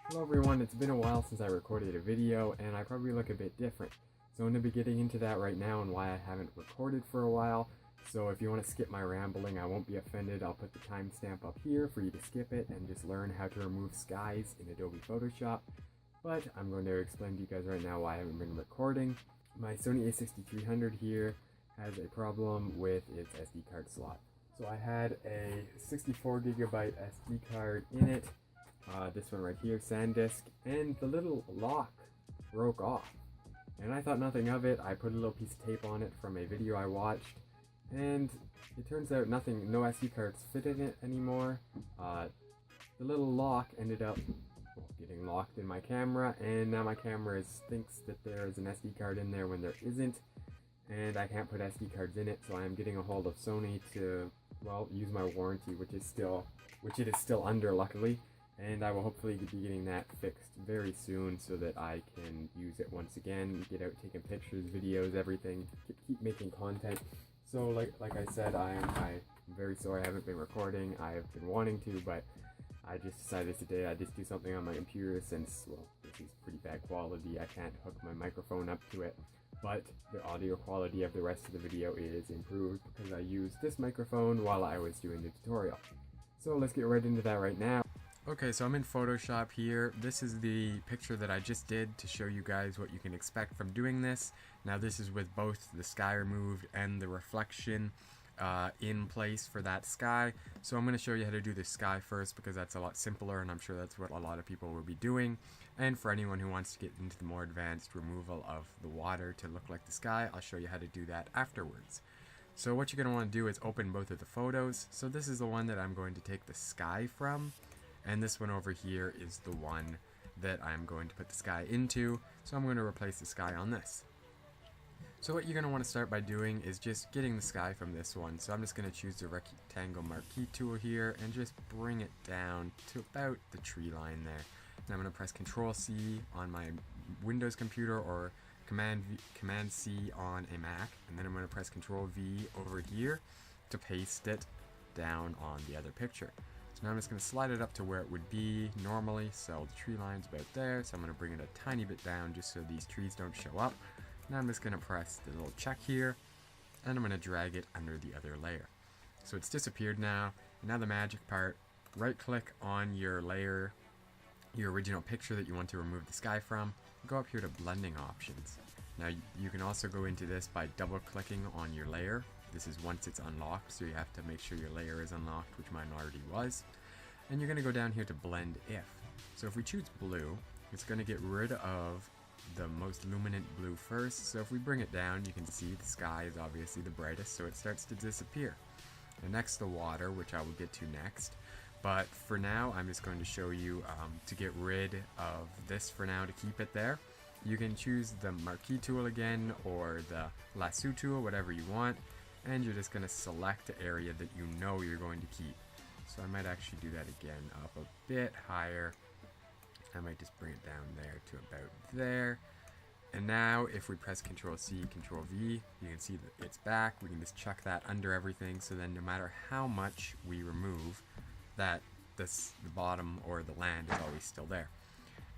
Hello everyone, it's been a while since I recorded a video and I probably look a bit different. So I'm going to be getting into that right now and why I haven't recorded for a while. So if you want to skip my rambling, I won't be offended. I'll put the timestamp up here for you to skip it and just learn how to remove skies in Adobe Photoshop. But I'm going to explain to you guys right now why I haven't been recording. My Sony a6300 here has a problem with its SD card slot. So I had a 64GB SD card in it. This one right here, SanDisk, and the little lock broke off. And I thought nothing of it. I put a little piece of tape on it from a video I watched, and it turns out no SD cards fit in it anymore. The little lock ended up getting locked in my camera, and now my camera thinks that there is an SD card in there when there isn't, and I can't put SD cards in it, so I am getting a hold of Sony to, well, use my warranty, which it is still under, luckily. And I will hopefully be getting that fixed very soon so that I can use it once again, get out taking pictures, videos, everything, keep making content. So like I said, I'm very sorry I haven't been recording. I've been wanting to, but I just decided today I'd just do something on my computer since, well, this is pretty bad quality. I can't hook my microphone up to it, but the audio quality of the rest of the video is improved because I used this microphone while I was doing the tutorial. So let's get right into that right now. Okay, so I'm in Photoshop here. This is the picture that I just did to show you guys what you can expect from doing this. Now this is with both the sky removed and the reflection in place for that sky. So I'm going to show you how to do the sky first because that's a lot simpler, and I'm sure that's what a lot of people will be doing. And for anyone who wants to get into the more advanced removal of the water to look like the sky, I'll show you how to do that afterwards. So what you're going to want to do is open both of the photos. So this is the one that I'm going to take the sky from. And this one over here is the one that I'm going to put the sky into. So I'm going to replace the sky on this. So what you're going to want to start by doing is just getting the sky from this one. So I'm just going to choose the rectangle marquee tool here and just bring it down to about the tree line there. And I'm going to press Control C on my Windows computer or Command C on a Mac. And then I'm going to press Control V over here to paste it down on the other picture. So now I'm just going to slide it up to where it would be normally, so the tree line's about there, so I'm going to bring it a tiny bit down just so these trees don't show up. Now I'm just going to press the little check here, and I'm going to drag it under the other layer. So it's disappeared now. Now the magic part, right click on your layer, your original picture that you want to remove the sky from, go up here to blending options. Now you can also go into this by double clicking on your layer. This is once it's unlocked, so you have to make sure your layer is unlocked, which mine already was. And you're going to go down here to blend if. So if we choose blue, it's going to get rid of the most luminant blue first. So if we bring it down, you can see the sky is obviously the brightest, so it starts to disappear. And next, the water, which I will get to next. But for now, I'm just going to show you to get rid of this for now to keep it there. You can choose the marquee tool again or the lasso tool, whatever you want. And you're just going to select the area that you know you're going to keep. So I might actually do that again, up a bit higher. I might just bring it down there to about there. And now if we press Control C, Control V, you can see that it's back. We can just chuck that under everything, so then no matter how much we remove, the bottom or the land is always still there.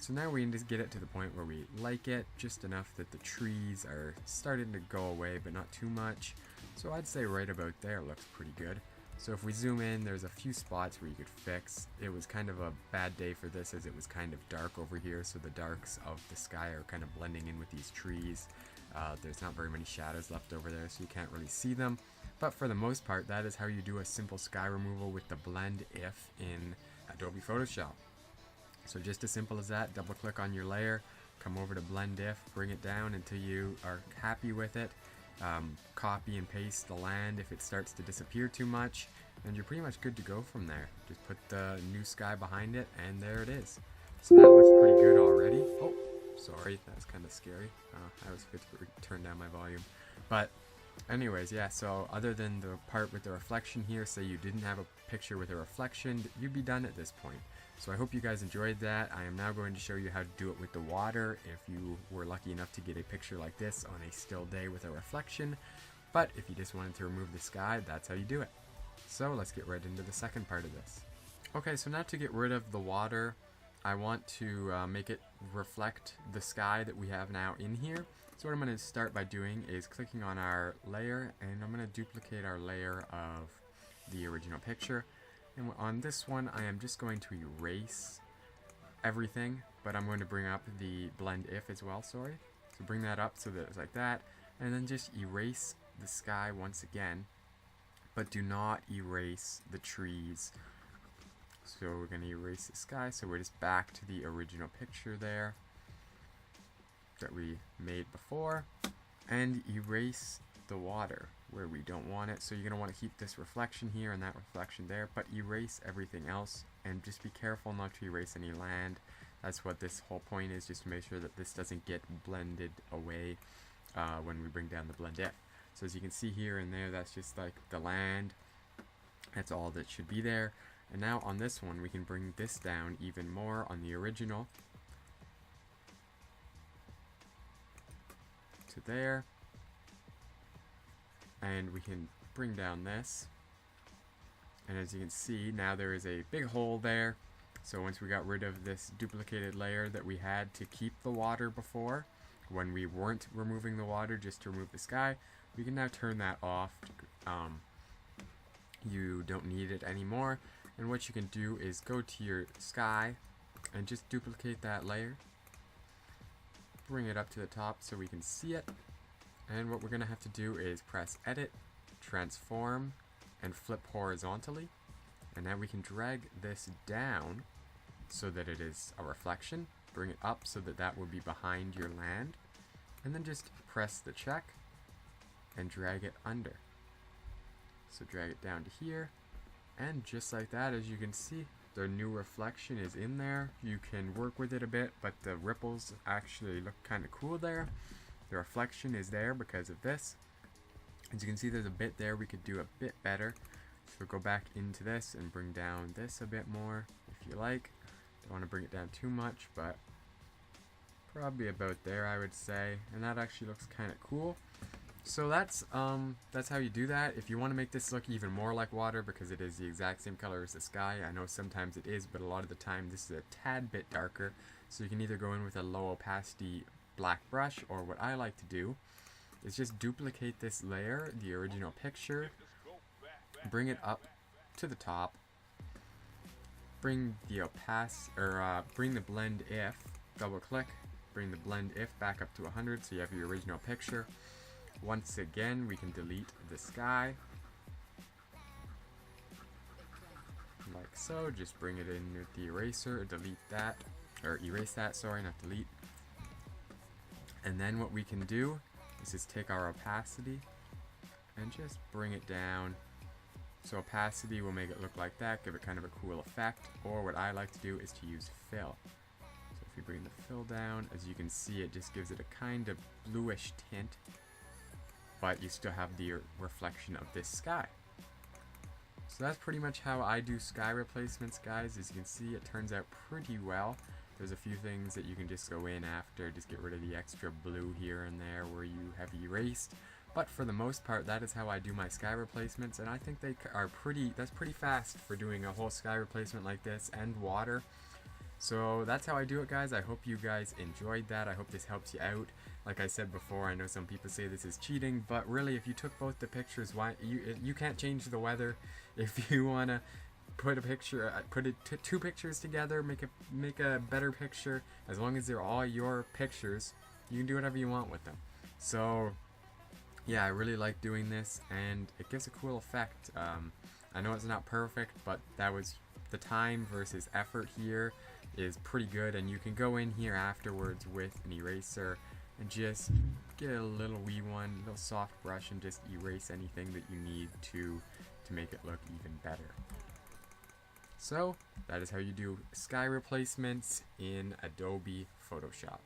So now we can just get it to the point where we like it, just enough that the trees are starting to go away, but not too much. So I'd say right about there looks pretty good. So if we zoom in, there's a few spots where you could fix. It was kind of a bad day for this as it was kind of dark over here, so the darks of the sky are kind of blending in with these trees. There's not very many shadows left over there, so you can't really see them. But for the most part, that is how you do a simple sky removal with the blend if in Adobe Photoshop. So just as simple as that, double click on your layer, come over to blend if, bring it down until you are happy with it. Copy and paste the land if it starts to disappear too much, and you're pretty much good to go from there. Just put the new sky behind it, and there it is. So that looks pretty good already. Oh, sorry, that was kind of scary. I was good to turn down my volume. But anyways, yeah, so other than the part with the reflection here, say you didn't have a picture with a reflection, you'd be done at this point. So I hope you guys enjoyed that. I am now going to show you how to do it with the water if you were lucky enough to get a picture like this on a still day with a reflection. But if you just wanted to remove the sky, that's how you do it. So let's get right into the second part of this. Okay, so now to get rid of the water, I want to make it reflect the sky that we have now in here. So what I'm going to start by doing is clicking on our layer, and I'm going to duplicate our layer of the original picture. And on this one, I am just going to erase everything, but I'm going to bring up the blend if as well, sorry. So bring that up so that it's like that, and then just erase the sky once again, but do not erase the trees. So we're going to erase the sky, so we're just back to the original picture there that we made before, and erase the water where we don't want it. So you're going to want to keep this reflection here and that reflection there, but erase everything else, and just be careful not to erase any land. That's what this whole point is, just to make sure that this doesn't get blended away when we bring down the blend if. So as you can see here and there, that's just like the land. That's all that should be there. And now on this one, we can bring this down even more on the original to there. And we can bring down this. And as you can see, now there is a big hole there. So once we got rid of this duplicated layer that we had to keep the water before, when we weren't removing the water just to remove the sky, we can now turn that off. You don't need it anymore. And what you can do is go to your sky and just duplicate that layer. Bring it up to the top so we can see it. And what we're going to have to do is press Edit, Transform, and flip horizontally. And now we can drag this down so that it is a reflection. Bring it up so that that will be behind your land. And then just press the check and drag it under. So drag it down to here. And just like that, as you can see, the new reflection is in there. You can work with it a bit, but the ripples actually look kind of cool there. The reflection is there because of this. As you can see, there's a bit there we could do a bit better. So go back into this and bring down this a bit more if you like. Don't want to bring it down too much, but probably about there, I would say. And that actually looks kind of cool. So that's how you do that. If you want to make this look even more like water, because it is the exact same color as the sky, I know sometimes it is, but a lot of the time this is a tad bit darker. So you can either go in with a low opacity black brush, or what I like to do is just duplicate this layer, the original picture, bring it up to the top, bring the bring the blend if, double click, bring the blend if back up to 100 so you have your original picture. Once again, we can delete the sky, like so. Just bring it in with the eraser, or delete that, or erase that, sorry, not delete. And then what we can do is just take our opacity and just bring it down. So opacity will make it look like that, give it kind of a cool effect. Or what I like to do is to use fill. So if you bring the fill down, as you can see, it just gives it a kind of bluish tint, but you still have the reflection of this sky. So that's pretty much how I do sky replacements, guys. As you can see, it turns out pretty well. There's a few things that you can just go in after, just get rid of the extra blue here and there where you have erased. But for the most part, that is how I do my sky replacements, and I think they are that's pretty fast for doing a whole sky replacement like this and water. So that's how I do it, guys. I hope you guys enjoyed that. I hope this helps you out. Like I said before, I know some people say this is cheating, but really, if you took both the pictures, why you can't change the weather. If you wanna put a picture, two pictures together, make a better picture. As long as they're all your pictures, you can do whatever you want with them. So yeah, I really like doing this, and it gives a cool effect. I know it's not perfect, but that was the time versus effort here is pretty good, and you can go in here afterwards with an eraser and just get a little wee one, little soft brush, and just erase anything that you need to make it look even better. So that is how you do sky replacements in Adobe Photoshop.